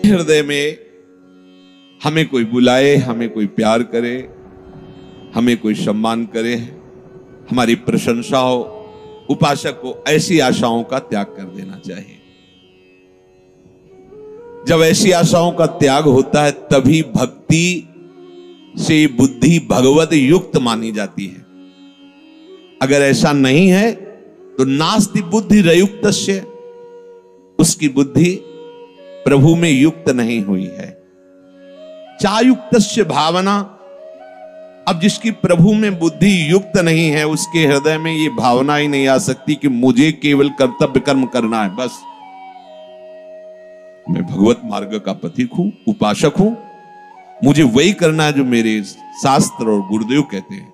हृदय में हमें कोई बुलाए, हमें कोई प्यार करे, हमें कोई सम्मान करे, हमारी प्रशंसा हो, उपासक को ऐसी आशाओं का त्याग कर देना चाहिए। जब ऐसी आशाओं का त्याग होता है तभी भक्ति से बुद्धि भगवत युक्त मानी जाती है। अगर ऐसा नहीं है तो नास्ति बुद्धि रयुक्तस्य, उसकी बुद्धि प्रभु में युक्त नहीं हुई है। चायुक्तस्य भावना, अब जिसकी प्रभु में बुद्धि युक्त नहीं है उसके हृदय में ये भावना ही नहीं आ सकती कि मुझे केवल कर्तव्य कर्म करना है, बस मैं भगवत मार्ग का पथिक हूं, उपासक हूं, मुझे वही करना है जो मेरे शास्त्र और गुरुदेव कहते हैं।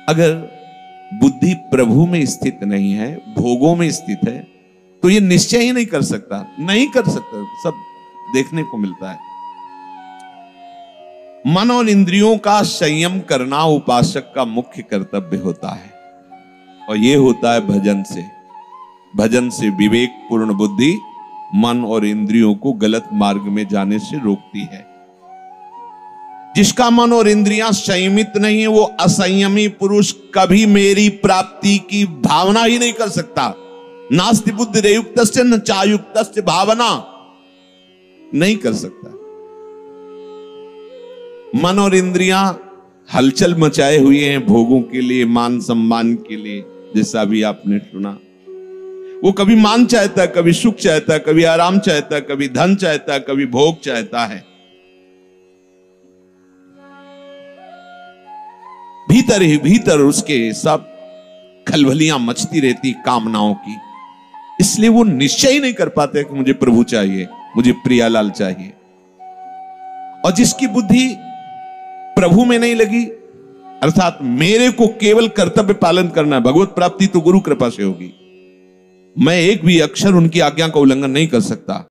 अगर बुद्धि प्रभु में स्थित नहीं है, भोगों में स्थित है, तो ये निश्चय ही नहीं कर सकता, नहीं कर सकता। सब देखने को मिलता है। मन और इंद्रियों का संयम करना उपासक का मुख्य कर्तव्य होता है, और यह होता है भजन से। भजन से विवेक पूर्ण बुद्धि मन और इंद्रियों को गलत मार्ग में जाने से रोकती है। जिसका मन और इंद्रियां संयमित नहीं है वो असंयमी पुरुष कभी मेरी प्राप्ति की भावना ही नहीं कर सकता। नास्ति बुद्धि रयुक्तस्य न चायुक्तस्य भावना, नहीं कर सकता। मन और इंद्रियां हलचल मचाए हुए हैं भोगों के लिए, मान सम्मान के लिए, जैसा भी आपने सुना। वो कभी मान चाहता है, कभी सुख चाहता है, कभी आराम चाहता है, कभी धन चाहता है, कभी भोग चाहता है। भीतर ही भीतर उसके सब खलबलियां मचती रहती कामनाओं की, इसलिए वो निश्चय ही नहीं कर पाते कि मुझे प्रभु चाहिए, मुझे प्रियालाल चाहिए। और जिसकी बुद्धि प्रभु में नहीं लगी, अर्थात मेरे को केवल कर्तव्य पालन करना है, भगवत प्राप्ति तो गुरु कृपा से होगी, मैं एक भी अक्षर उनकी आज्ञा का उल्लंघन नहीं कर सकता,